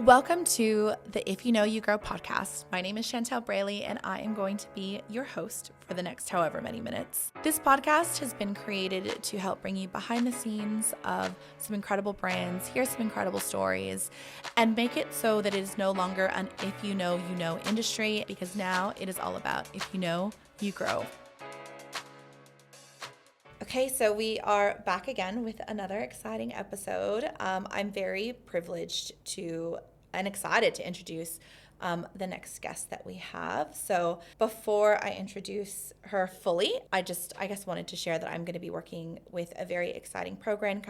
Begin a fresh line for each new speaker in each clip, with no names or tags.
Welcome to the If You Know, You Grow podcast. My name is Chantel Braley, and I am going to be your host for the next however many minutes. This podcast has been created to help bring you behind the scenes of some incredible brands, hear some incredible stories, and make it so that it is no longer an if you know industry, because now it is all about if you know, you grow. Okay, so we are back again with another exciting episode. I'm very privileged and excited to introduce the next guest that we have. So before I introduce her fully, I guess wanted to share that I'm going to be working with a very exciting program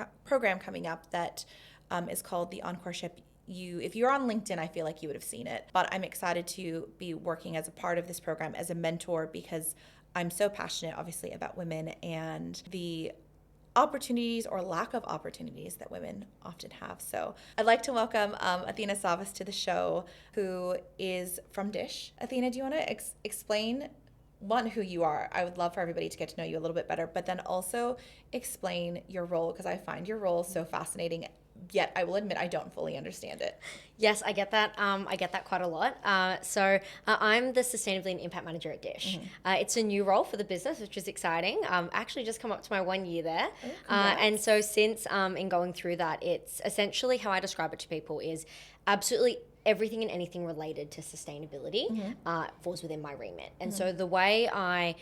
coming up that is called the Encoreship. If you're on LinkedIn, I feel like you would have seen it, but I'm excited to be working as a part of this program as a mentor because I'm so passionate, obviously, about women and the opportunities or lack of opportunities that women often have. So I'd like to welcome Athena Savvas to the show, who is from Dissh. Athena, do you want to explain, one, who you are? I would love for everybody to get to know you a little bit better, but then also explain your role, because I find your role so fascinating, yet I will admit I don't fully understand it.
Yes, I get that. I get that quite a lot. So I'm the Sustainability and Impact Manager at Dissh. It's a new role for the business, which is exciting. Actually just come up to my 1 year there. And so since in going through that, it's essentially how I describe it to people is absolutely everything and anything related to sustainability falls within my remit. And so the way I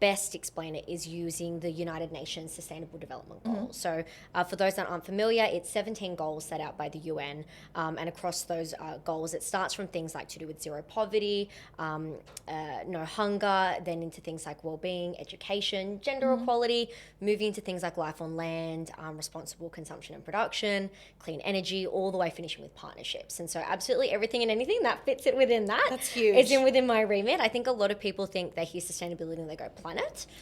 best explain it is using the United Nations Sustainable Development Goals. So for those that aren't familiar, it's 17 goals set out by the UN, and across those goals it starts from things like to do with zero poverty, no hunger, then into things like well-being, education, gender equality, moving into things like life on land, responsible consumption and production, clean energy, all the way finishing with partnerships. And so absolutely everything and anything that fits it within that.
That's huge.
Is within my remit. I think a lot of people think they hear sustainability and they go planet.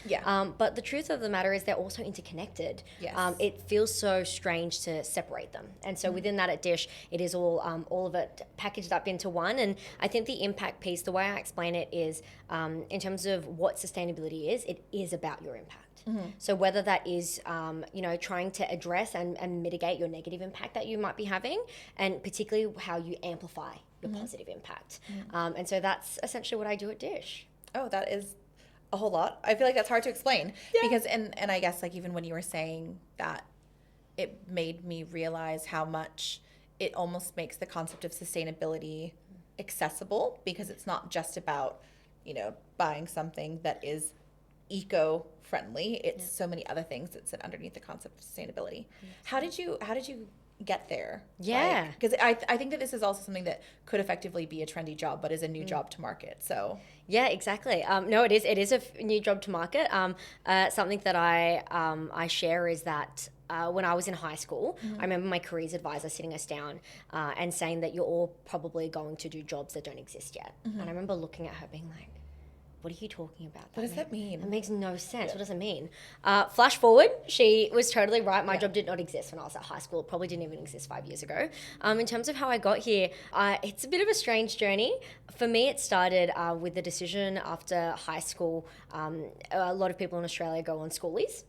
Yeah.
But the truth of the matter is they're also interconnected.
Yes.
It feels so strange to separate them. And so within that at Dissh, it is all of it packaged up into one. And I think the impact piece, the way I explain it is in terms of what sustainability is, it is about your impact. So whether that is, trying to address and mitigate your negative impact that you might be having, and particularly how you amplify your positive impact. And so that's essentially what I do at Dissh.
Oh, that is a whole lot. I feel like that's hard to explain because, and I guess like even when you were saying that, it made me realize how much it almost makes the concept of sustainability accessible, because it's not just about, buying something that is eco-friendly. It's so many other things that sit underneath the concept of sustainability. How did you get there?
Yeah.
Because I think that this is also something that could effectively be a trendy job, but is a new job to market. So
yeah, exactly. No, it is a new job to market. Something that I share is that when I was in high school, I remember my careers advisor sitting us down and saying that you're all probably going to do jobs that don't exist yet. And I remember looking at her being like, what are you talking about?
What does that mean?
It makes no sense. What does it mean? Flash forward, she was totally right. My job did not exist when I was at high school. It probably didn't even exist 5 years ago. In terms of how I got here, it's a bit of a strange journey. For me, it started with the decision after high school. A lot of people in Australia go on schoolies.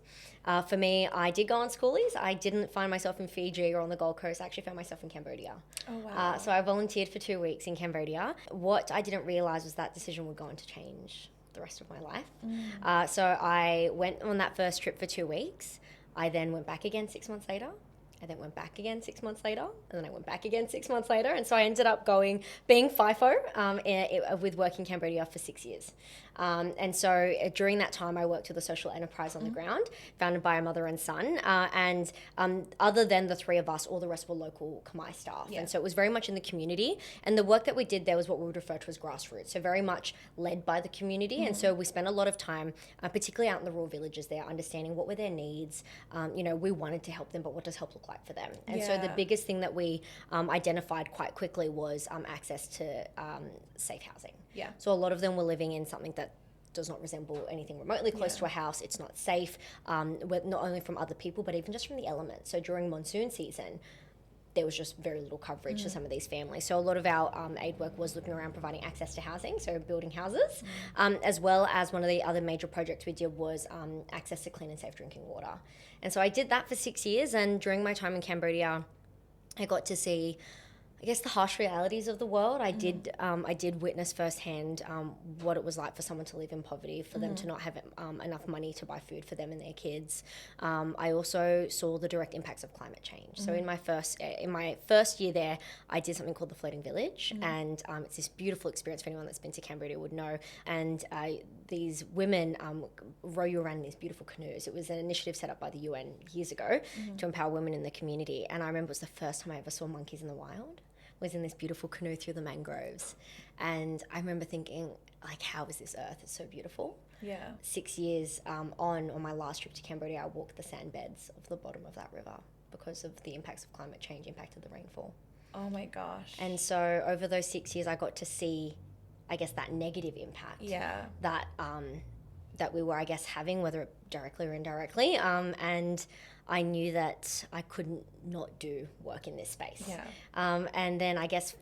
For me, I did go on schoolies. I didn't find myself in Fiji or on the Gold Coast. I actually found myself in Cambodia.
Oh, wow.
So I volunteered for 2 weeks in Cambodia. What I didn't realize was that decision would go on to change the rest of my life. So I went on that first trip for 2 weeks. I then went back again 6 months later. I then went back again 6 months later, and then I went back again 6 months later. And so I ended up being FIFO with work in Cambodia for 6 years. And so during that time, I worked with a social enterprise on the ground, founded by a mother and son. And other than the three of us, all the rest were local Khmer staff. Yeah. And so it was very much in the community. And the work that we did there was what we would refer to as grassroots. So very much led by the community. And so we spent a lot of time, particularly out in the rural villages there, understanding what were their needs. We wanted to help them, but what does help look like for them? And so the biggest thing that we identified quite quickly was access to safe housing.
Yeah.
So a lot of them were living in something that does not resemble anything remotely close to a house. It's not safe, not only from other people, but even just from the elements. So during monsoon season, there was just very little coverage to some of these families. So a lot of our aid work was looking around providing access to housing, so building houses, as well as one of the other major projects we did was access to clean and safe drinking water. And so I did that for 6 years, and during my time in Cambodia, I got to see I guess, the harsh realities of the world. I did witness firsthand what it was like for someone to live in poverty, for them to not have enough money to buy food for them and their kids. I also saw the direct impacts of climate change. So in my first year there, I did something called the Floating Village, and it's this beautiful experience for anyone that's been to Cambodia would know. And these women row you around in these beautiful canoes. It was an initiative set up by the UN years ago to empower women in the community. And I remember it was the first time I ever saw monkeys in the wild. Was in this beautiful canoe through the mangroves. And I remember thinking, like, how is this earth? It's so beautiful.
Yeah.
6 years on my last trip to Cambodia, I walked the sand beds of the bottom of that river because of the impacts of climate change impacted the rainfall.
Oh my gosh.
And so over those 6 years, I got to see, I guess, that negative impact.
Yeah.
That we were, I guess, having, whether directly or indirectly. And I knew that I couldn't not do work in this space.
Yeah.
And then I guess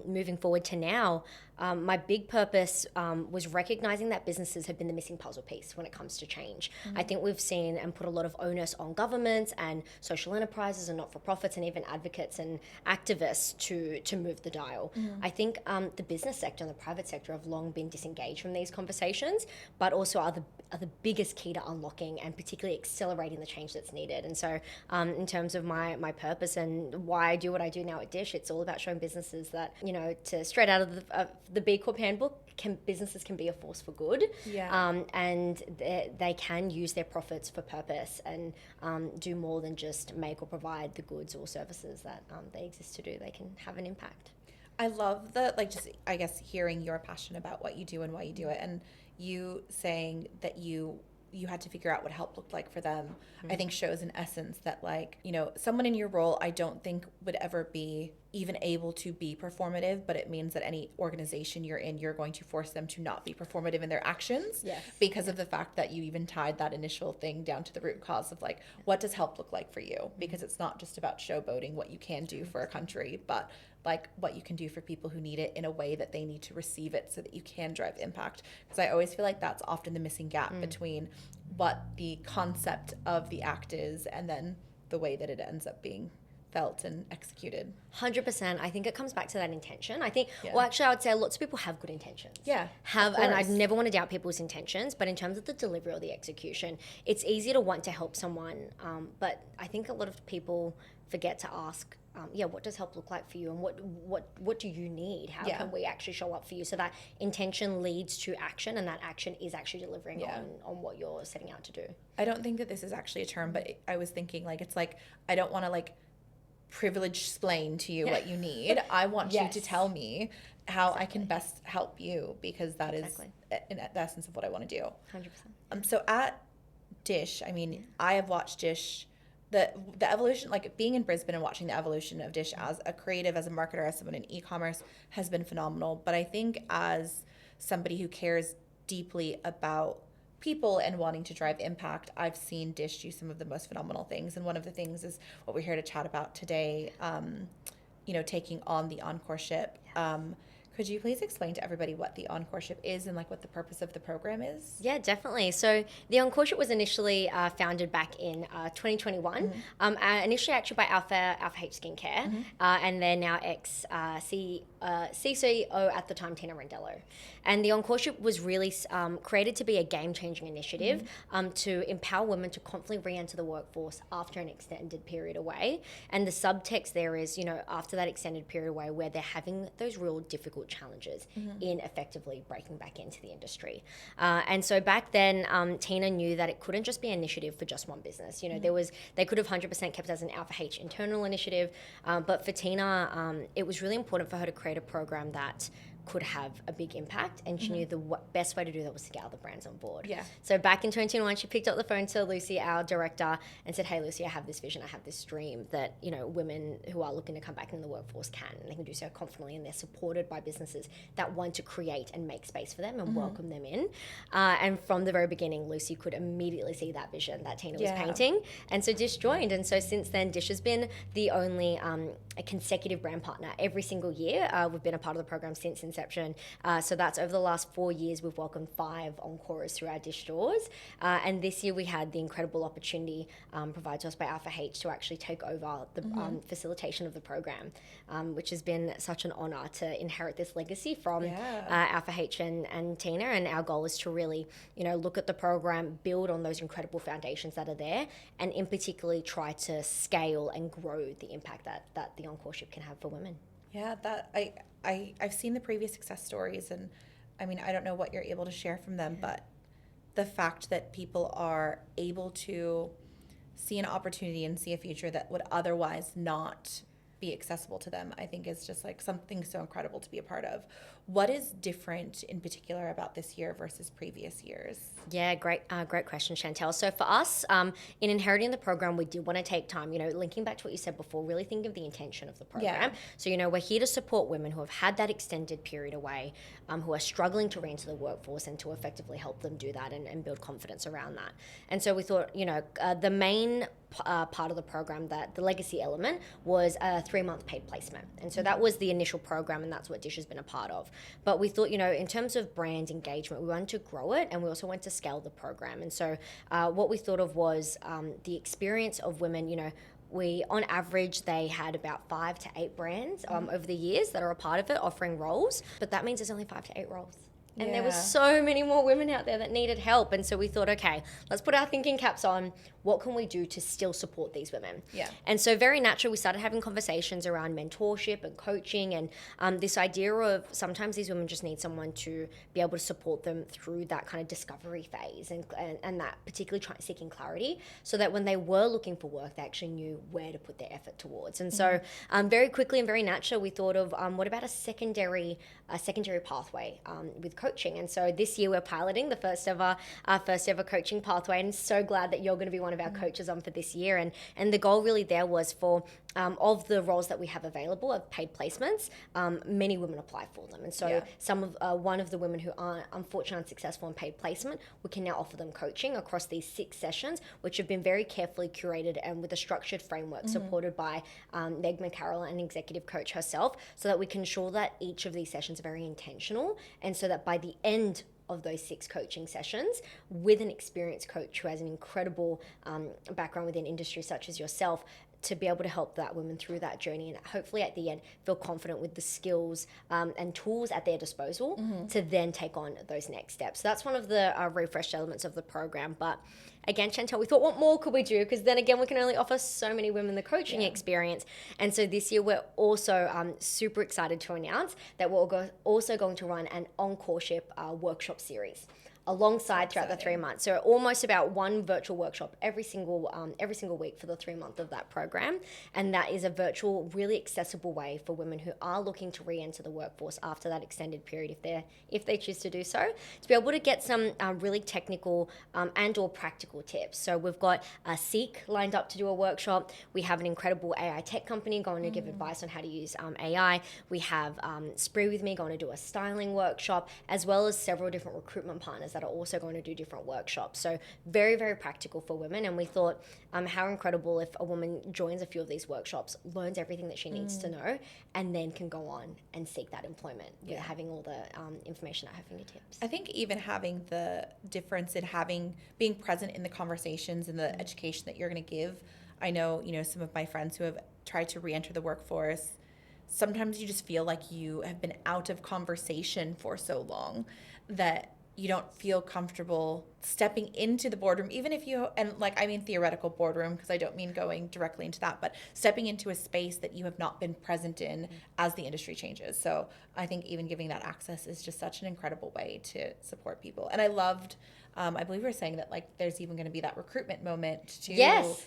moving forward to now, my big purpose was recognizing that businesses have been the missing puzzle piece when it comes to change. I think we've seen and put a lot of onus on governments and social enterprises and not-for-profits and even advocates and activists to move the dial. I think the business sector and the private sector have long been disengaged from these conversations, but also are the biggest key to unlocking and particularly accelerating the change that's needed. And so in terms of my purpose and why I do what I do now at Dissh, it's all about showing businesses that, to straight out of the B Corp handbook, businesses can be a force for good.
Yeah.
And they can use their profits for purpose and do more than just make or provide the goods or services that they exist to do. They can have an impact.
I love I guess, hearing your passion about what you do and why you do it, and you saying that you had to figure out what help looked like for them. I think shows in essence that, like, someone in your role, I don't think would ever be even able to be performative, but it means that any organization you're in, you're going to force them to not be performative in their actions.
Yes.
Because of the fact that you even tied that initial thing down to the root cause of, like, what does help look like for you? Because it's not just about showboating what you can do for a country, but like what you can do for people who need it in a way that they need to receive it so that you can drive impact. Because I always feel like that's often the missing gap between what the concept of the act is and then the way that it ends up being felt and executed.
100%. I think it comes back to that intention. I think, well, actually, I would say lots of people have good intentions.
Yeah.
And I never want to doubt people's intentions, but in terms of the delivery or the execution, it's easy to want to help someone, but I think a lot of people forget to ask, what does help look like for you, and what do you need? How can we actually show up for you? So that intention leads to action, and that action is actually delivering on what you're setting out to do.
I don't think that this is actually a term, but I was thinking, like, it's like, I don't want to, like, privilege explain to you what you need. I want you to tell me how I can best help you, because that is in the essence of what I want to do.
100%.
So at Dissh, I mean, I have watched Dissh, the evolution, like being in Brisbane and watching the evolution of Dissh as a creative, as a marketer, as someone in e-commerce has been phenomenal. But I think as somebody who cares deeply about people and wanting to drive impact, I've seen Dissh do some of the most phenomenal things. And one of the things is what we're here to chat about today, taking on the Encoreship. Could you please explain to everybody what the Encoreship is and, like, what the purpose of the program is?
Yeah, definitely. So the Encoreship was initially founded back in 2021, initially actually by Alpha H Skincare, and they're now CCO at the time, Tina Rendello. And the Encoreship was really created to be a game-changing initiative to empower women to confidently re-enter the workforce after an extended period away. And the subtext there is, after that extended period away, where they're having those real difficult challenges in effectively breaking back into the industry. And so back then, Tina knew that it couldn't just be an initiative for just one business. They could have 100% kept it as an Alpha H internal initiative, but for Tina, it was really important for her to create a program that could have a big impact, and she knew the best way to do that was to get other brands on board. Yeah. So back in 2021, she picked up the phone to Lucy, our director, and said, "Hey, Lucy, I have this vision, I have this dream that women who are looking to come back in the workforce can, and they can do so confidently, and they're supported by businesses that want to create and make space for them and welcome them in." And from the very beginning, Lucy could immediately see that vision that Tina was painting, and so Dissh joined. And so since then, Dissh has been the only a consecutive brand partner every single year. We've been a part of the program since inception. inception. So that's over the last 4 years, we've welcomed 5 Encorers through our Dissh doors. And this year we had the incredible opportunity provided to us by Alpha H to actually take over the facilitation of the program, which has been such an honor to inherit this legacy from Alpha H and Tina. And our goal is to really, look at the program, build on those incredible foundations that are there, and in particular try to scale and grow the impact that the Encoreship can have for women.
Yeah, that I've seen the previous success stories, and I mean, I don't know what you're able to share from them, but the fact that people are able to see an opportunity and see a future that would otherwise not be accessible to them, I think is just like something so incredible to be a part of. What is different in particular about this year versus previous years?
Yeah, great question, Chantel. So for us, in inheriting the program, we did want to take time, linking back to what you said before, really think of the intention of the program. So, we're here to support women who have had that extended period away, who are struggling to re-enter the workforce, and to effectively help them do that and build confidence around that. And so we thought, the main part of the program, that the legacy element, was a 3-month paid placement. And so that was the initial program, and that's what Dissh has been a part of. But we thought, in terms of brand engagement, we wanted to grow it, and we also wanted to scale the program. And so what we thought of was the experience of women. We, on average, they had about 5 to 8 brands over the years that are a part of it, offering roles. But that means there's only 5 to 8 roles. And there were so many more women out there that needed help. And so we thought, okay, let's put our thinking caps on. What can we do to still support these women? Yeah. And so very naturally, we started having conversations around mentorship and coaching, and this idea of sometimes these women just need someone to be able to support them through that kind of discovery phase and that particularly seeking clarity, so that when they were looking for work, they actually knew where to put their effort towards. And so very quickly and very naturally, we thought of what about a secondary pathway with coaching. And so this year we're piloting the first ever coaching pathway, and so glad that you're going to be one of our coaches on for this year. And the goal really there was for of the roles that we have available of paid placements, many women apply for them. And so one of the women who are unfortunately unsuccessful in paid placement, we can now offer them coaching across these 6 sessions, which have been very carefully curated and with a structured framework supported by Meg McCarroll, an executive coach herself, so that we can ensure that each of these sessions are very intentional, and so that by the end of those 6 coaching sessions, with an experienced coach who has an incredible background within industry such as yourself, to be able to help that women through that journey, and hopefully at the end feel confident with the skills and tools at their disposal to then take on those next steps. So that's one of the refreshed elements of the program. But again, Chantel, we thought, what more could we do? Because then again, we can only offer so many women the coaching experience. And so this year, we're also super excited to announce that we're also going to run an Encoreship workshop series alongside throughout the 3 months. So almost about 1 virtual workshop every single week for the 3 month of that program. And that is a virtual, really accessible way for women who are looking to re-enter the workforce after that extended period, if they choose to do so, to be able to get some really technical and or practical tips. So we've got Seek lined up to do a workshop. We have an incredible AI tech company going to give advice on how to use AI. We have Spree with Me going to do a styling workshop, as well as several different recruitment partners that are also going to do different workshops. So very, very practical for women. And we thought how incredible if a woman joins a few of these workshops, learns everything that she needs to know, and then can go on and seek that employment with having all the information at her fingertips.
I think even having the difference in being present in the conversations and the education that you're going to give. I know, some of my friends who have tried to re-enter the workforce, sometimes you just feel like you have been out of conversation for so long that you don't feel comfortable stepping into the boardroom, even if I mean theoretical boardroom, because I don't mean going directly into that, but stepping into a space that you have not been present in as the industry changes. So I think even giving that access is just such an incredible way to support people. And I loved, I believe we were saying that there's even going to be that recruitment moment too.
Yes,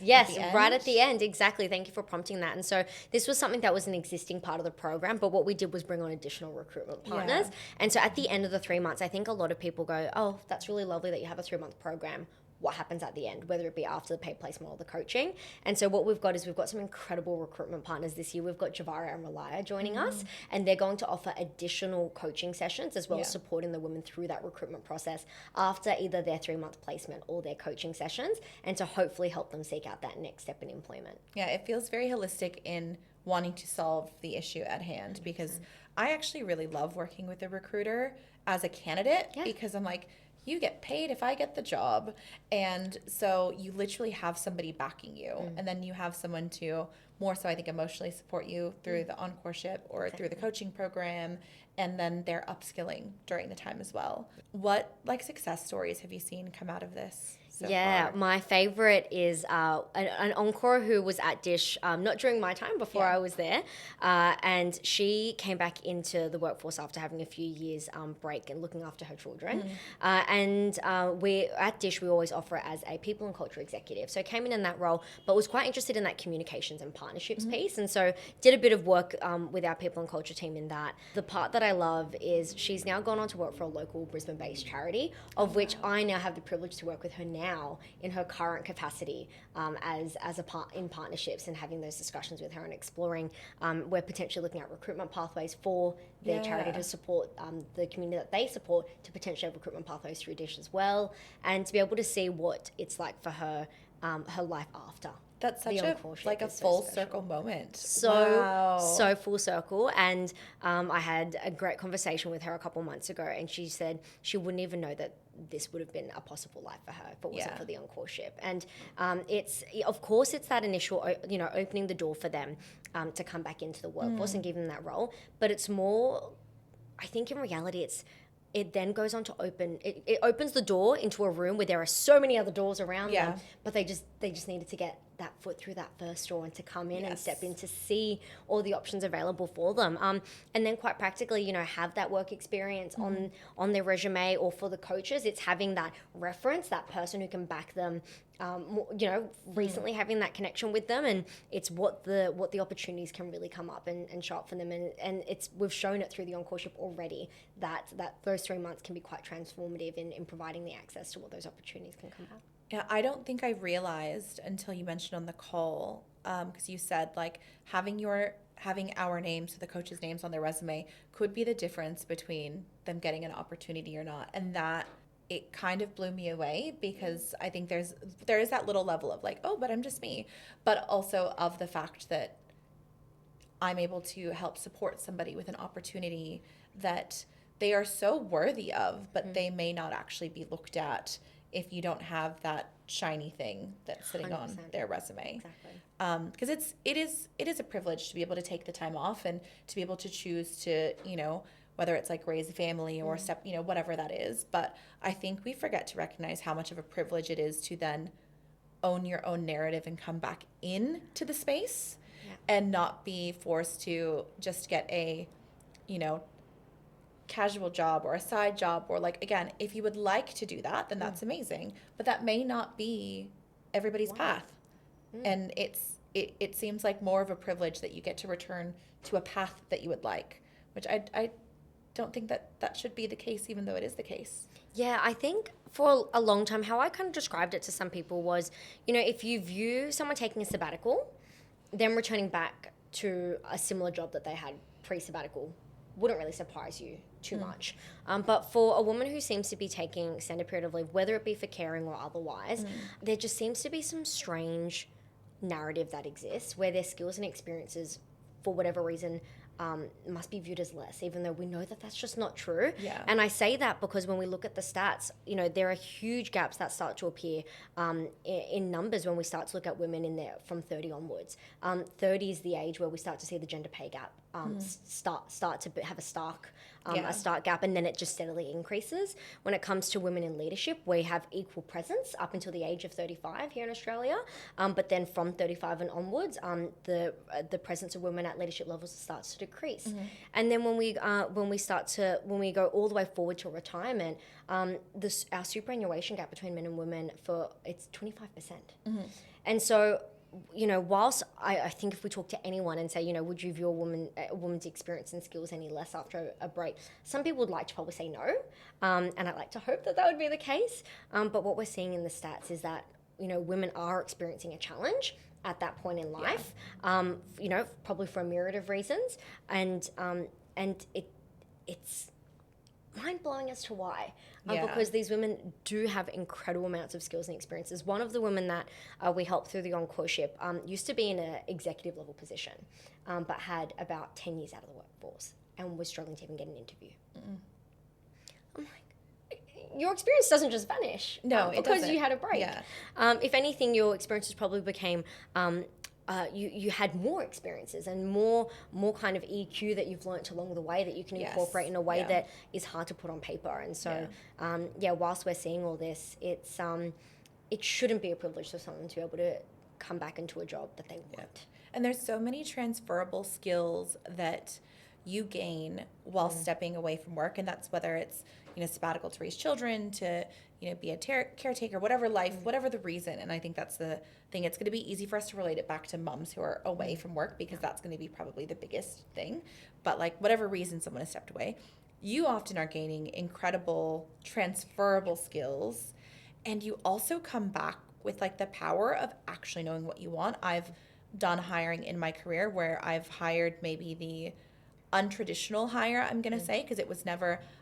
right at the end. Exactly. Thank you for prompting that. And so this was something that was an existing part of the program, but what we did was bring on additional recruitment partners. Yeah. And so at the end of the 3 months, I think a lot of people go, oh, that's really lovely that you have a 3-month program. What happens at the end, whether it be after the paid placement or the coaching. And so what we've got some incredible recruitment partners this year. We've got Javara and Relaya joining us, and they're going to offer additional coaching sessions as well as supporting the women through that recruitment process after either their 3-month placement or their coaching sessions, and to hopefully help them seek out that next step in employment.
Yeah, it feels very holistic in wanting to solve the issue at hand. Because I actually really love working with a recruiter as a candidate, because I'm like, you get paid if I get the job. And so you literally have somebody backing you, and then you have someone to more so, I think, emotionally support you through the Encoreship or through the coaching program, and then they're upskilling during the time as well. What like success stories have you seen come out of this so far?
My favorite is an encore who was at Dissh, not during my time, before I was there, and she came back into the workforce after having a few years break and looking after her children. We at Dissh, we always offer it as a people and culture executive. So came in that role, but was quite interested in that communications and partnerships piece, and so did a bit of work with our people and culture team in that. The part that I love is she's now gone on to work for a local Brisbane-based charity, of which I now have the privilege to work with her now in her current capacity as a part in partnerships, and having those discussions with her and exploring. We're potentially looking at recruitment pathways for their charity to support the community that they support, to potentially have recruitment pathways through Dissh as well, and to be able to see what it's like for her, her life after.
That's such a full circle moment.
So full circle. And I had a great conversation with her a couple months ago, and she said she wouldn't even know that this would have been a possible life for her if it wasn't for the Encoreship. And it's that initial, opening the door for them to come back into the workforce and give them that role. But it's more, I think in reality, it then goes on to it opens the door into a room where there are so many other doors around them, but they just needed to get that foot through that first door and to come in and step in to see all the options available for them. And then quite practically, have that work experience on their resume, or for the coaches, it's having that reference, that person who can back them, recently having that connection with them, and it's what the opportunities can really come up and show up for them. And we've shown it through the Encoreship already that those 3 months can be quite transformative in providing the access to what those opportunities can come up.
Yeah, I don't think I realized until you mentioned on the call, because you said like having our names, so the coaches' names on their resume, could be the difference between them getting an opportunity or not, and that it kind of blew me away, because I think there is that little level of like, oh, but I'm just me, but also of the fact that I'm able to help support somebody with an opportunity that they are so worthy of, but they may not actually be looked at if you don't have that shiny thing that's sitting 100%. On their resume.
Exactly.
Because it is a privilege to be able to take the time off and to be able to choose to, whether it's like raise a family or step, whatever that is. But I think we forget to recognize how much of a privilege it is to then own your own narrative and come back into the space and not be forced to just get a, casual job or a side job, or like, again, if you would like to do that, then that's amazing, but that may not be everybody's path. And it seems like more of a privilege that you get to return to a path that you would like, which I don't think that should be the case, even though it is the case.
Yeah, I think for a long time, how I kind of described it to some people was, if you view someone taking a sabbatical, them returning back to a similar job that they had pre-sabbatical wouldn't really surprise you too much. But for a woman who seems to be taking extended period of leave, whether it be for caring or otherwise, there just seems to be some strange narrative that exists where their skills and experiences, for whatever reason, must be viewed as less, even though we know that that's just not true.
Yeah.
And I say that because when we look at the stats, there are huge gaps that start to appear in numbers when we start to look at women in there from 30 onwards. 30 is the age where we start to see the gender pay gap start to have a stark gap, and then it just steadily increases. When it comes to women in leadership, we have equal presence up until the age of 35 here in Australia, but then from 35 and onwards, the presence of women at leadership levels starts to decrease. And then when we go all the way forward to retirement, our superannuation gap between men and women it's 25%. And so, whilst I think if we talk to anyone and say, would you view a woman's experience and skills any less after a break, some people would like to probably say no, and I'd like to hope that would be the case. But what we're seeing in the stats is that women are experiencing a challenge at that point in life, probably for a myriad of reasons, and it's mind-blowing as to why.
Yeah.
Because these women do have incredible amounts of skills and experiences. One of the women that we helped through the Encoreship used to be in an executive level position, but had about 10 years out of the workforce and was struggling to even get an interview. I'm like, your experience doesn't just vanish.
No, it
because
doesn't.
you had a break.
Yeah.
If anything, your experiences probably became you had more experiences and more kind of EQ that you've learnt along the way that you can incorporate in a way that is hard to put on paper. And so, whilst we're seeing all this, it shouldn't be a privilege for someone to be able to come back into a job that they want.
And there's so many transferable skills that you gain while stepping away from work, and that's whether it's sabbatical to raise children, to be a caretaker, whatever whatever the reason. And I think that's the thing. It's going to be easy for us to relate it back to moms who are away from work, because that's going to be probably the biggest thing. But like whatever reason someone has stepped away, you often are gaining incredible transferable skills, and you also come back with like the power of actually knowing what you want. I've done hiring in my career where I've hired maybe the untraditional hire, I'm going to say, because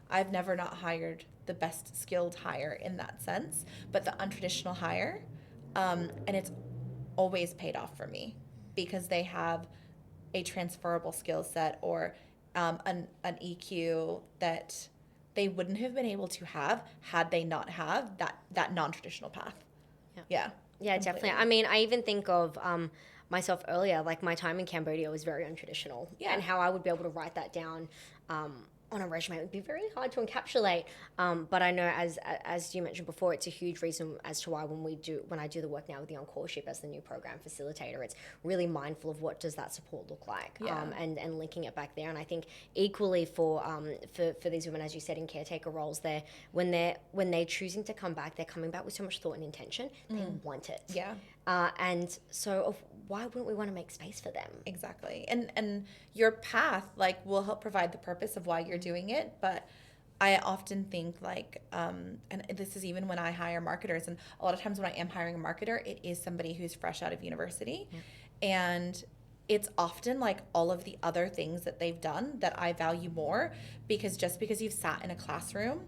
I've never not hired the best skilled hire in that sense, but the untraditional hire, and it's always paid off for me because they have a transferable skill set or an EQ that they wouldn't have been able to have had they not have that non-traditional path. Yeah,
Definitely. I mean, I even think of myself earlier, like my time in Cambodia was very untraditional, and how I would be able to write that down on a resume would be very hard to encapsulate. But I know, as you mentioned before, it's a huge reason as to why when I do the work now with the Encoreship as the new program facilitator, it's really mindful of what does that support look like, and linking it back there. And I think equally for these women, as you said, in caretaker roles, when they're choosing to come back, they're coming back with so much thought and intention. They want it.
Yeah.
And so why wouldn't we want to make space for them?
Exactly. And your path like will help provide the purpose of why you're doing it. But I often think like, and this is even when I hire marketers, and a lot of times when I am hiring a marketer, it is somebody who's fresh out of university. And it's often like all of the other things that they've done that I value more, because just because you've sat in a classroom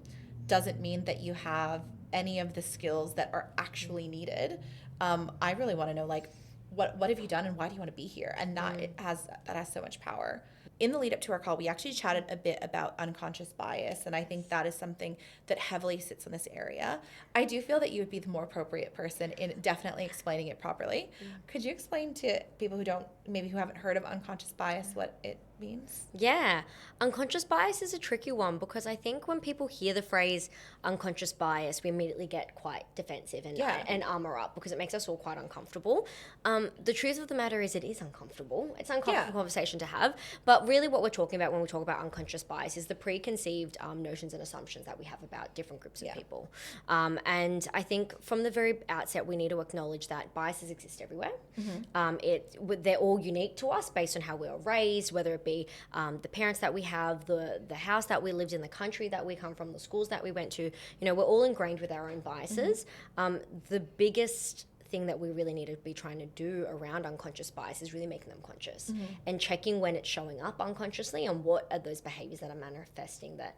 doesn't mean that you have any of the skills that are actually needed. I really want to know like, what have you done and why do you want to be here? And that has so much power. In the lead up to our call, we actually chatted a bit about unconscious bias, and I think that is something that heavily sits in this area. I do feel that you would be the more appropriate person in definitely explaining it properly. Could you explain to people who haven't heard of unconscious bias what it means?
Yeah. Unconscious bias is a tricky one, because I think when people hear the phrase unconscious bias, we immediately get quite defensive and armor up, because it makes us all quite uncomfortable. The truth of the matter is it is uncomfortable. It's an uncomfortable conversation to have. But really what we're talking about when we talk about unconscious bias is the preconceived notions and assumptions that we have about different groups of people. And I think from the very outset, we need to acknowledge that biases exist everywhere. They're all unique to us based on how we were raised, whether it be the parents that we have, the house that we lived in, the country that we come from, the schools that we went to. We're all ingrained with our own biases. The biggest thing that we really need to be trying to do around unconscious bias is really making them conscious and checking when it's showing up unconsciously and what are those behaviors that are manifesting that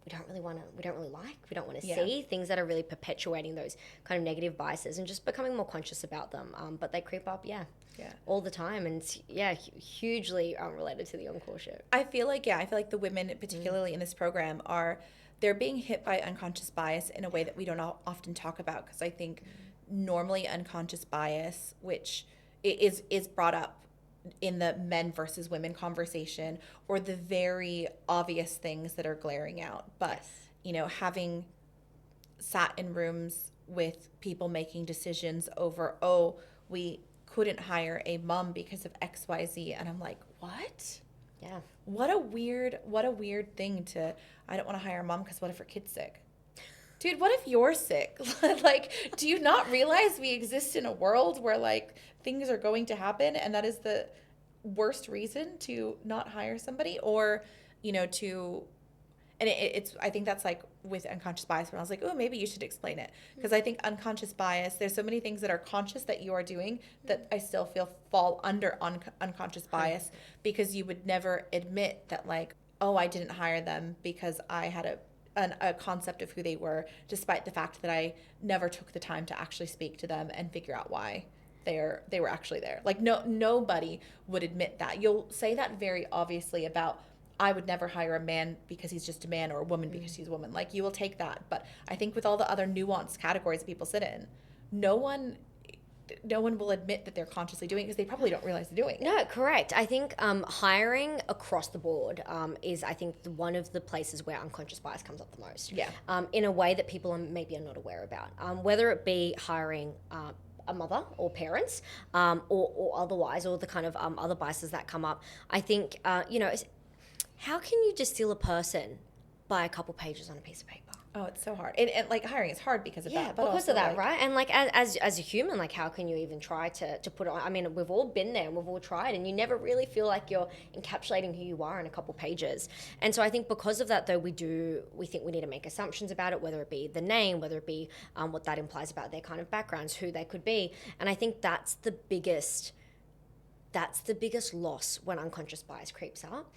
we don't really like, we don't want to see, things that are really perpetuating those kind of negative biases, and just becoming more conscious about them. But they creep up, all the time, and hugely related to the Encoreship.
I feel like the women, particularly in this program, they're being hit by unconscious bias in a way that we don't often talk about, because I think normally unconscious bias, which is brought up in the men versus women conversation, or the very obvious things that are glaring out. But, having sat in rooms with people making decisions over, we couldn't hire a mom because of XYZ. And I'm like, what?
Yeah.
What a weird thing I don't want to hire a mom because what if her kid's sick? Dude, what if you're sick? Like, do you not realize we exist in a world where like things are going to happen, and that is the worst reason to not hire somebody, or it's I think that's like with unconscious bias, when I was like, oh, maybe you should explain it, because I think unconscious bias, there's so many things that are conscious that you are doing that I still feel fall under unconscious bias, because you would never admit that like, oh, I didn't hire them because I had a a concept of who they were, despite the fact that I never took the time to actually speak to them and figure out why they were actually there. Like nobody would admit that. You'll say that very obviously about, I would never hire a man because he's just a man, or a woman because she's a woman. Like, you will take that. But I think with all the other nuanced categories that people sit in, no one will admit that they're consciously doing it, because they probably don't realize they're doing it.
No, correct. I think hiring across the board is, I think, one of the places where unconscious bias comes up the most.
Yeah.
In a way that people maybe are not aware about. Whether it be hiring a mother or parents, or otherwise, or the kind of other biases that come up. I think, how can you just steal a person by a couple pages on a piece of paper?
Oh, it's so hard. And like, hiring is hard because of that.
But because of that, right? And like, as a human, like, how can you even try to put it on? I mean, we've all been there and we've all tried, and you never really feel like you're encapsulating who you are in a couple pages. And so I think because of that, though, we think we need to make assumptions about it, whether it be the name, whether it be what that implies about their kind of backgrounds, who they could be. And I think that's the biggest loss when unconscious bias creeps up,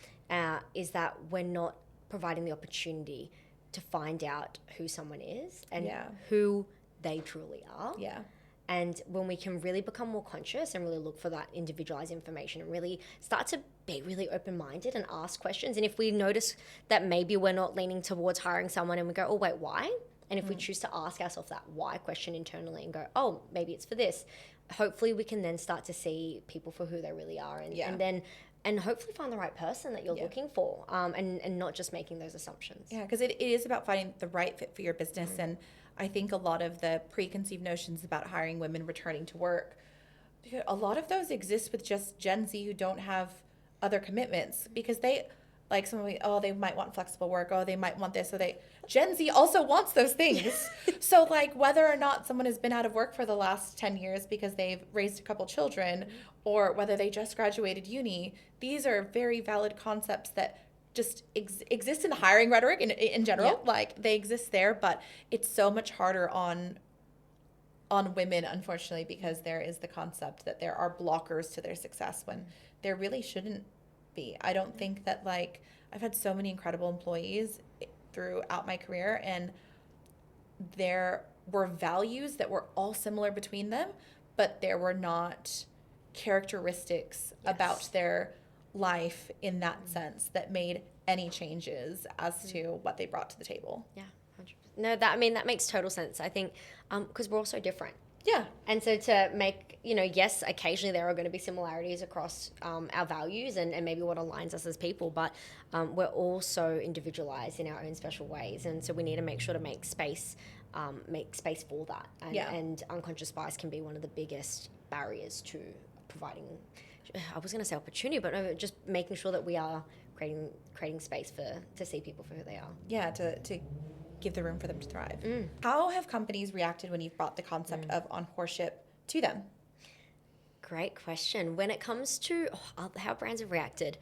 is that we're not providing the opportunity to find out who someone is and who they truly are.
Yeah.
And when we can really become more conscious and really look for that individualized information and really start to be really open-minded and ask questions. And if we notice that maybe we're not leaning towards hiring someone and we go, oh, wait, why? And if we choose to ask ourselves that why question internally and go, oh, maybe it's for this, hopefully we can then start to see people for who they really are, and hopefully find the right person that you're looking for, and not just making those assumptions.
Yeah, because it is about finding the right fit for your business. And I think a lot of the preconceived notions about hiring women returning to work, a lot of those exist with just Gen Z who don't have other commitments, because they, like, they might want flexible work, they might want this, Gen Z also wants those things. So like, whether or not someone has been out of work for the last 10 years because they've raised a couple children, or whether they just graduated uni, these are very valid concepts that just exist in the hiring rhetoric in general. Yeah. Like, they exist there, but it's so much harder on women, unfortunately, because there is the concept that there are blockers to their success when there really shouldn't be. I don't think that, like, I've had so many incredible employees throughout my career, and there were values that were all similar between them, but there were not characteristics about their life in that sense that made any changes as to what they brought to the table.
Yeah, 100%. No, that makes total sense. I think because we're all so different.
Yeah.
And so to make, yes, occasionally there are going to be similarities across our values and maybe what aligns us as people, but we're all so individualized in our own special ways. And so we need to make sure to make space for that. And unconscious bias can be one of the biggest barriers to providing, I was going to say opportunity, but no, just making sure that we are creating space to see people for who they are.
Yeah, to give the room for them to thrive. How have companies reacted when you've brought the concept of Encoreship to them?
Great question. When it comes to how brands have reacted,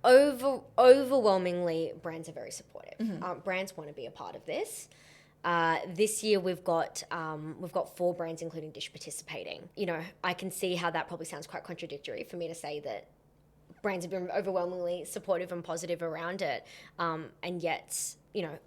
overwhelmingly, brands are very supportive. Brands want to be a part of this. This year we've got 4 brands, including Dissh, participating. I can see how that probably sounds quite contradictory for me to say that brands have been overwhelmingly supportive and positive around it, and yet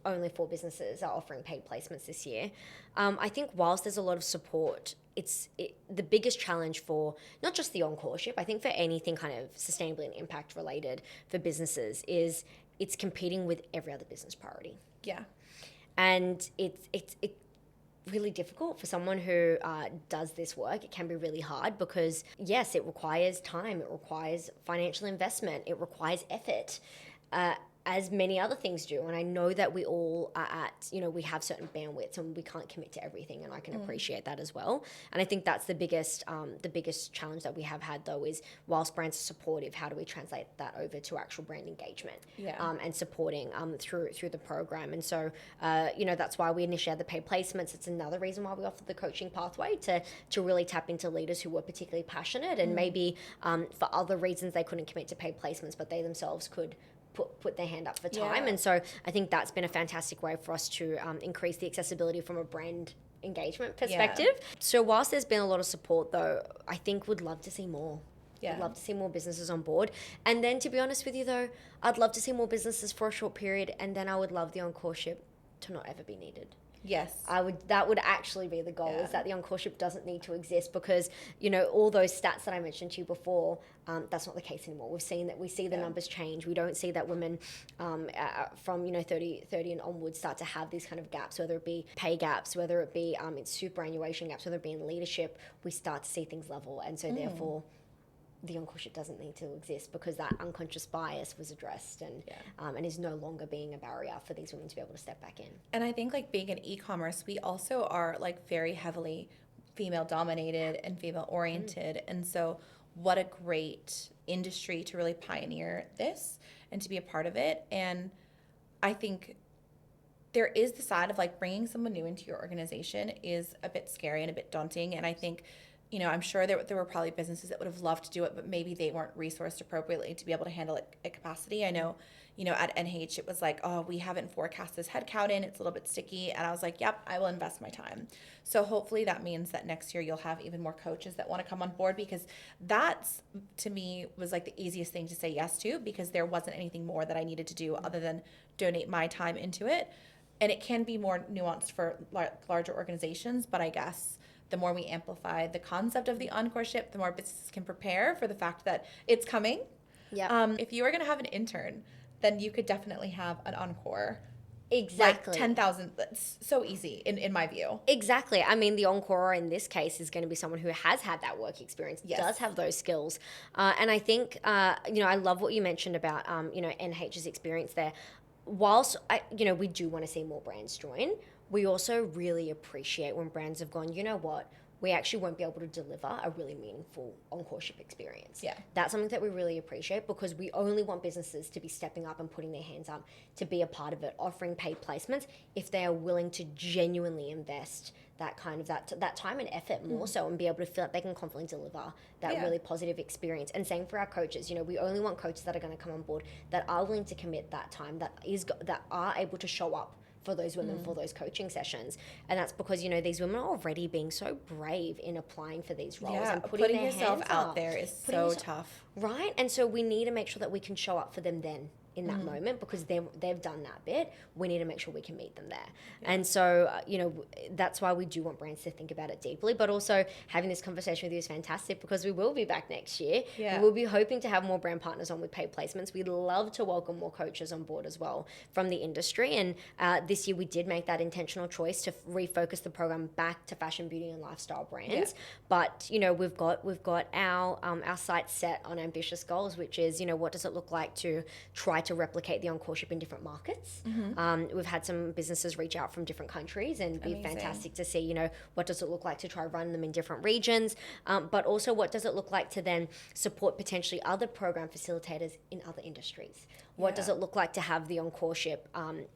only 4 businesses are offering paid placements this year. I think whilst there's a lot of support, the biggest challenge for not just the Encoreship, I think for anything kind of sustainability and impact related for businesses is it's competing with every other business priority.
Yeah.
And it's really difficult for someone who does this work. It can be really hard because, yes, it requires time, it requires financial investment, it requires effort, as many other things do. And I know that we all are we have certain bandwidths and we can't commit to everything, and I can appreciate that as well. And I think that's the biggest challenge that we have had, though, is whilst brands are supportive, how do we translate that over to actual brand engagement and supporting through the program. And so, that's why we initiated the paid placements. It's another reason why we offer the coaching pathway to really tap into leaders who were particularly passionate and maybe for other reasons they couldn't commit to paid placements, but they themselves could put their hand up for time. And so I think that's been a fantastic way for us to increase the accessibility from a brand engagement perspective. So whilst there's been a lot of support, though, I think would love to see more.
Yeah.
I'd love to see more businesses on board. And then, to be honest with you though, I'd love to see more businesses for a short period, and then I would love the Encoreship to not ever be needed.
Yes.
That would actually be the goal,
Yeah.
is that the Encoreship doesn't need to exist, because, you know, all those stats that I mentioned to you before, that's not the case anymore. We see the numbers change. We don't see that women from, 30 and onwards start to have these kind of gaps, whether it be pay gaps, whether it be in superannuation gaps, whether it be in leadership. We start to see things level, and so therefore the Encoreship doesn't need to exist, because that unconscious bias was addressed and is no longer being a barrier for these women to be able to step back in.
And I think like being in e-commerce, we also are like very heavily female dominated and female oriented. And so what a great industry to really pioneer this and to be a part of it. And I think there is the side of like bringing someone new into your organization is a bit scary and a bit daunting. And I think, I'm sure there were probably businesses that would have loved to do it, but maybe they weren't resourced appropriately to be able to handle it at capacity. I know, at NH, it was like, oh, we haven't forecast this headcount in. It's a little bit sticky. And I was like, yep, I will invest my time. So hopefully that means that next year you'll have even more coaches that want to come on board, because that's, to me, was like the easiest thing to say yes to, because there wasn't anything more that I needed to do other than donate my time into it. And it can be more nuanced for larger organizations, but I guess the more we amplify the concept of the Encoreship, the more businesses can prepare for the fact that it's coming.
Yeah.
If you are going to have an intern, then you could definitely have an encore.
Exactly.
Like 10,000. That's so easy in my view.
Exactly. I mean, the encore in this case is going to be someone who has had that work experience,
Yes.
does have those skills. And I think, I love what you mentioned about, NH's experience there. Whilst, we do want to see more brands join, we also really appreciate when brands have gone, you know what, we actually won't be able to deliver a really meaningful Encoreship experience.
Yeah.
That's something that we really appreciate, because we only want businesses to be stepping up and putting their hands up to be a part of it, offering paid placements if they are willing to genuinely invest that time and effort more so, and be able to feel like they can confidently deliver that really positive experience. And same for our coaches. We only want coaches that are going to come on board that are willing to commit that time, that are able to show up for those women for those coaching sessions. And that's because, these women are already being so brave in applying for these roles and putting their
yourself
hands
out
up.
there is so tough.
Right? And so we need to make sure that we can show up for them then in that moment, because they've done that bit. We need to make sure we can meet them there. Yeah. And so, that's why we do want brands to think about it deeply, but also having this conversation with you is fantastic, because we will be back next year.
Yeah.
We'll be hoping to have more brand partners on with paid placements. We'd love to welcome more coaches on board as well from the industry. And this year we did make that intentional choice to refocus the program back to fashion, beauty, and lifestyle brands. Yeah. But, we've got our sights set on ambitious goals, which is, what does it look like to try to replicate the Encoreship in different markets. We've had some businesses reach out from different countries, and be fantastic to see, what does it look like to try run them in different regions, but also what does it look like to then support potentially other program facilitators in other industries. What does it look like to have the Encoreship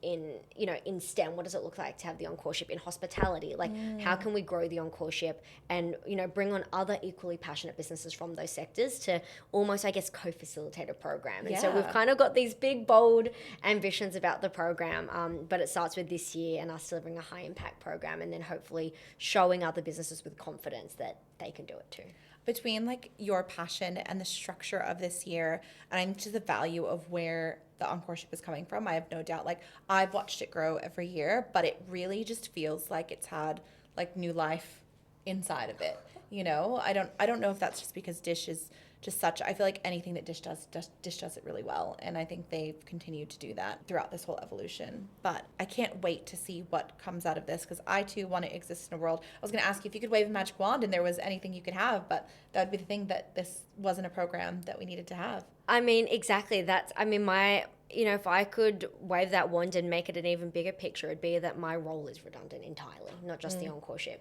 in STEM? What does it look like to have the Encoreship in hospitality? Like, how can we grow the Encoreship and, bring on other equally passionate businesses from those sectors to almost, I guess, co-facilitate a program? And so we've kind of got these big, bold ambitions about the program, but it starts with this year and us delivering a high impact program, and then hopefully showing other businesses with confidence that they can do it too.
Between like your passion and the structure of this year, and I'm to the value of where the Encoreship is coming from, I have no doubt. Like, I've watched it grow every year, but it really just feels like it's had like new life inside of it. I don't know if that's just because Dissh is just I feel like anything that Dissh does it really well. And I think they've continued to do that throughout this whole evolution. But I can't wait to see what comes out of this, because I too want to exist in a world. I was going to ask you if you could wave a magic wand and there was anything you could have, but that would be the thing, that this wasn't a program that we needed to have.
I mean, exactly. If I could wave that wand and make it an even bigger picture, it'd be that my role is redundant entirely, not just the Encoreship.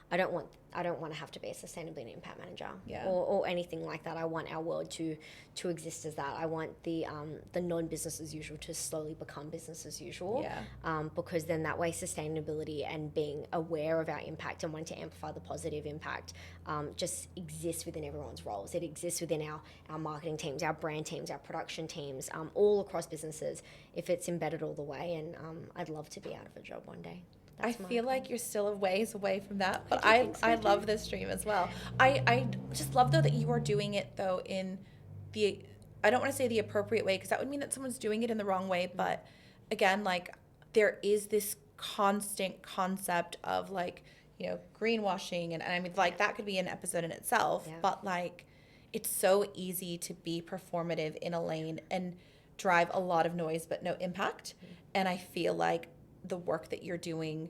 I don't want to have to be a sustainability and impact manager or anything like that. I want our world to exist as that. I want the non-business as usual to slowly become business as usual. Because then that way sustainability and being aware of our impact and wanting to amplify the positive impact just exists within everyone's roles. It exists within our marketing teams, our brand teams, our production teams, all across businesses, if it's embedded all the way. And I'd love to be out of a job one day.
I feel like you're still a ways away from that, but
I do think so,
I
too.
love this dream as well. I just love though that you are doing it though in the, I don't want to say the appropriate way because that would mean that someone's doing it in the wrong way, but again, like there is this constant concept of like, you know, greenwashing and I mean like that could be an episode in itself,
Yeah.
but like it's so easy to be performative in a lane and drive a lot of noise but no impact. And I feel like the work that you're doing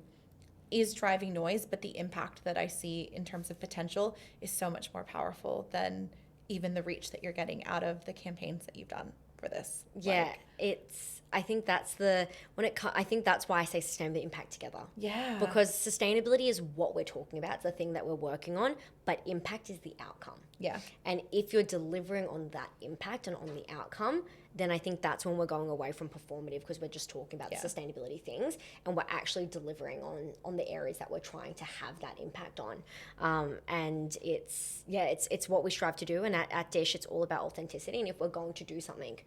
is driving noise, but the impact that I see in terms of potential is so much more powerful than even the reach that you're getting out of the campaigns that you've done for this.
Yeah, I think that's I think that's why I say sustainability impact together.
Yeah.
Because sustainability is what we're talking about. It's the thing that we're working on, but impact is the outcome.
Yeah.
And if you're delivering on that impact and on the outcome, then I think that's when we're going away from performative because we're just talking about the sustainability things and we're actually delivering on the areas that we're trying to have that impact on. And it's what we strive to do. And at Dissh, it's all about authenticity. And if we're going to do something,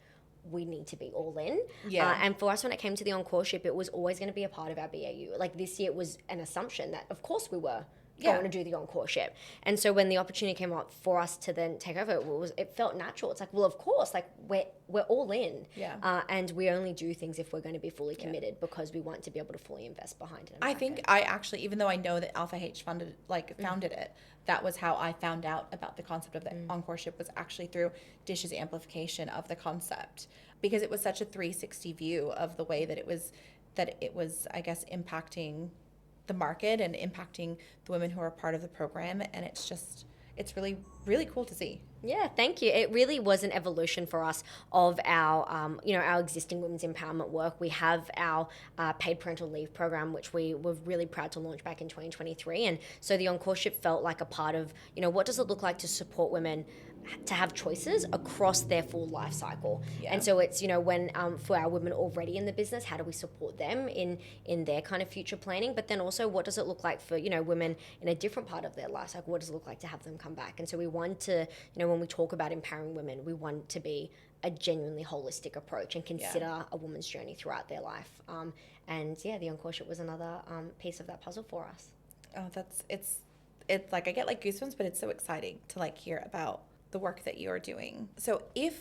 we need to be all in.
Yeah.
And for us, when it came to the Encoreship, it was always going to be a part of our BAU. Like this year, it was an assumption that, of course, we were going to do the Encoreship. And so when the opportunity came up for us to then take over, it felt natural. It's like, well, of course, like we're all in.
Yeah.
And we only do things if we're going to be fully committed because we want to be able to fully invest behind it.
I think I actually, even though I know that Alpha H founded it, that was how I found out about the concept of the Encoreship was actually through Dish's amplification of the concept because it was such a 360 view of the way that it was, I guess, impacting the market and impacting the women who are part of the program. And it's really, really cool to see.
Yeah, thank you. It really was an evolution for us of our, our existing women's empowerment work. We have our paid parental leave program, which we were really proud to launch back in 2023. And so the Encoreship felt like a part of, what does it look like to support women to have choices across their full life cycle. Yeah. And so it's, when for our women already in the business, how do we support them in their kind of future planning? But then also what does it look like for, women in a different part of their life? Like what does it look like to have them come back? And so we want to, when we talk about empowering women, we want to be a genuinely holistic approach and consider a woman's journey throughout their life. The Encoreship was another piece of that puzzle for us.
Oh, it's like I get like goosebumps, but it's so exciting to like hear about the work that you're doing. So if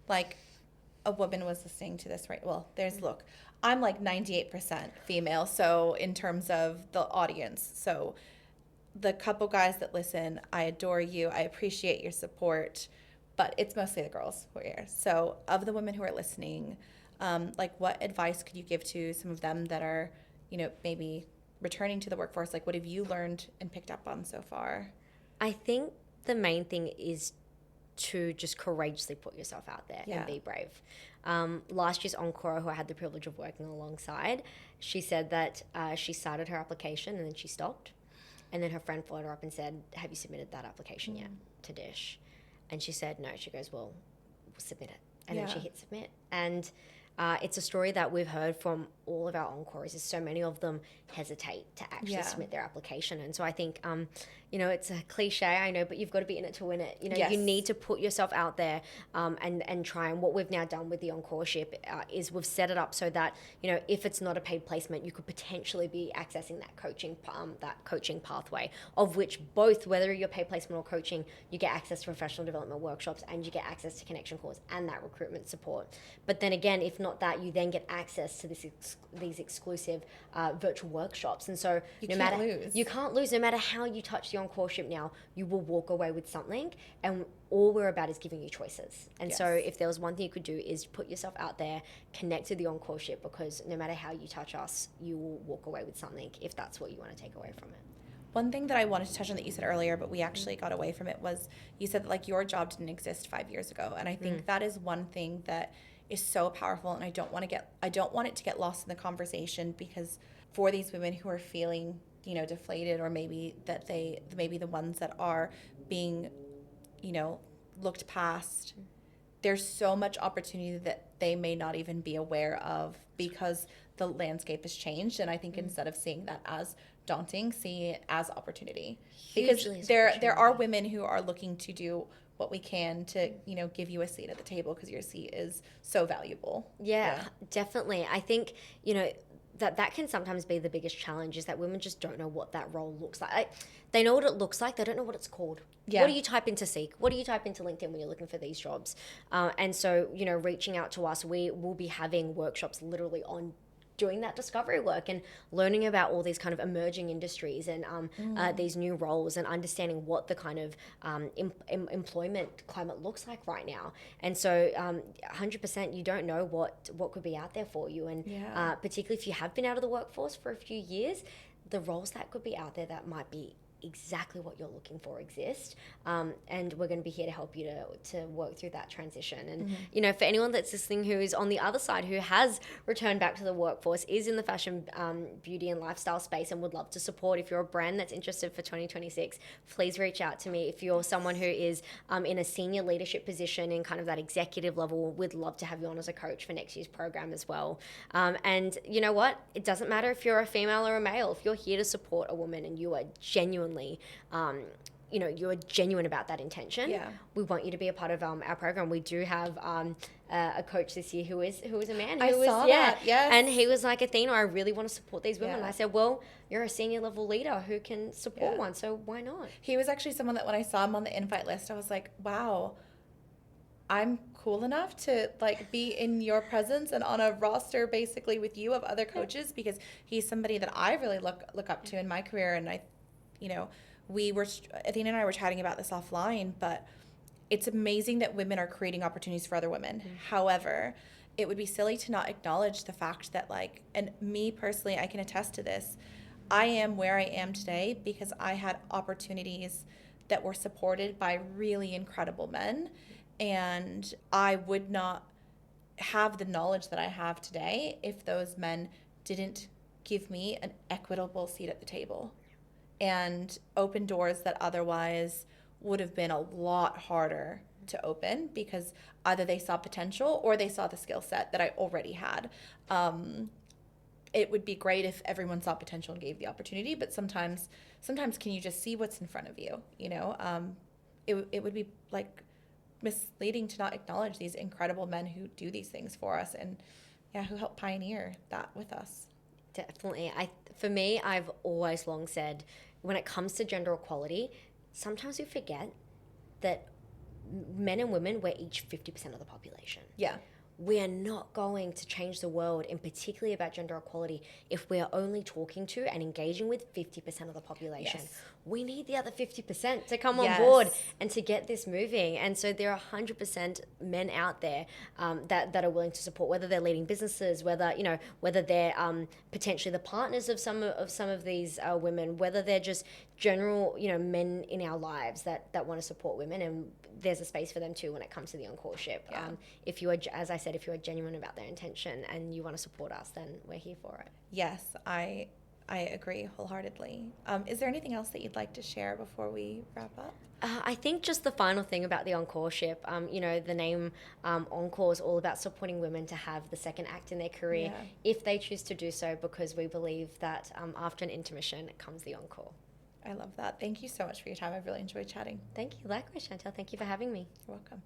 like a woman was listening to this, right? Well, look, I'm like 98% female. So in terms of the audience, so the couple guys that listen, I adore you. I appreciate your support, but it's mostly the girls who are here. So of the women who are listening, like what advice could you give to some of them that are, maybe returning to the workforce? Like what have you learned and picked up on so far?
I think the main thing is to just courageously put yourself out there and be brave. Last year's Encore, who I had the privilege of working alongside, she said that she started her application and then she stopped. And then her friend followed her up and said, have you submitted that application yet to Dissh? And she said, no. She goes, well, we'll submit it. And then she hit submit. And it's a story that we've heard from all of our Encores is so many of them hesitate to actually submit their application. And so I think, it's a cliche, I know, but you've got to be in it to win it. You need to put yourself out there and try. And what we've now done with the Encoreship is we've set it up so that, if it's not a paid placement, you could potentially be accessing that coaching pathway, of which both, whether you're paid placement or coaching, you get access to professional development workshops and you get access to connection calls and that recruitment support. But then again, if not that, you then get access to these exclusive virtual workshops. And so you can't lose. No matter how you touch the Encoreship now, you will walk away with something. And all we're about is giving you choices. And so if there was one thing you could do is put yourself out there, connect to the Encoreship, because no matter how you touch us, you will walk away with something if that's what you want to take away from it.
One thing that I wanted to touch on that you said earlier, but we actually got away from it, was you said that like your job didn't exist 5 years ago. And I think that is one thing that is so powerful, and I don't want it to get lost in the conversation, because for these women who are feeling, deflated, or maybe the ones that are being, looked past, there's so much opportunity that they may not even be aware of because the landscape has changed. And I think instead of seeing that as daunting, see it as opportunity. Because there are women who are looking to do what we can to, give you a seat at the table, because your seat is so valuable.
Yeah, definitely. I think, that can sometimes be the biggest challenge, is that women just don't know what that role looks like. They know what it looks like, they don't know what it's called.
Yeah.
What do you type into Seek? What do you type into LinkedIn when you're looking for these jobs? And so, you know, reaching out to us, we will be having workshops literally on doing that discovery work and learning about all these kind of emerging industries and these new roles, and understanding what the kind of employment climate looks like right now. And so 100% you don't know what could be out there for you. And particularly if you have been out of the workforce for a few years, the roles that could be out there that might be exactly what you're looking for exist, and we're going to be here to help you to work through that transition. And you know, for anyone that's listening who is on the other side, who has returned back to the workforce, is in the fashion, beauty and lifestyle space, and would love to support, if you're a brand that's interested for 2026, please reach out to me. If you're someone who is in a senior leadership position in kind of that executive level, we'd love to have you on as a coach for next year's program as well. And you know what, it doesn't matter if you're a female or a male. If you're here to support a woman and you are genuinely you know, you're genuine about that intention, we want you to be a part of our program. We do have a coach this year who is a man.
I saw that, yes.
And he was like, Athena, I really want to support these women. And I said, well, you're a senior level leader who can support one, so why not?
He was actually someone that when I saw him on the invite list, I was like, wow, I'm cool enough to like be in your presence and on a roster basically with you of other coaches, because he's somebody that I really look up to in my career. And I, you know, Athena and I were chatting about this offline, but it's amazing that women are creating opportunities for other women. However, it would be silly to not acknowledge the fact that, like, and me personally, I can attest to this, I am where I am today because I had opportunities that were supported by really incredible men, and I would not have the knowledge that I have today if those men didn't give me an equitable seat at the table and open doors that otherwise would have been a lot harder to open, because either they saw potential or they saw the skill set that I already had. It would be great if everyone saw potential and gave the opportunity, but sometimes can you just see what's in front of you? You know, it would be like misleading to not acknowledge these incredible men who do these things for us and who help pioneer that with us.
Definitely. For me, I've always long said, when it comes to gender equality, sometimes we forget that men and women, we're each 50% of the population.
Yeah.
We are not going to change the world, and particularly about gender equality, if we are only talking to and engaging with 50% of the population.
Yes.
We need the other 50% to come on board and to get this moving. And so there are 100% men out there that are willing to support, whether they're leading businesses, whether they're potentially the partners of some of these women, whether they're just general, men in our lives that want to support women. And there's a space for them too when it comes to the Encoreship. If you are, as I said, if you are genuine about their intention and you want to support us, then we're here for it.
Yes, I agree wholeheartedly. Is there anything else that you'd like to share before we wrap up?
I think just the final thing about the Encoreship, the name Encore is all about supporting women to have the second act in their career if they choose to do so, because we believe that after an intermission comes the encore.
I love that. Thank you so much for your time. I've really enjoyed chatting.
Thank you. Likewise, Chantel. Thank you for having me.
You're welcome.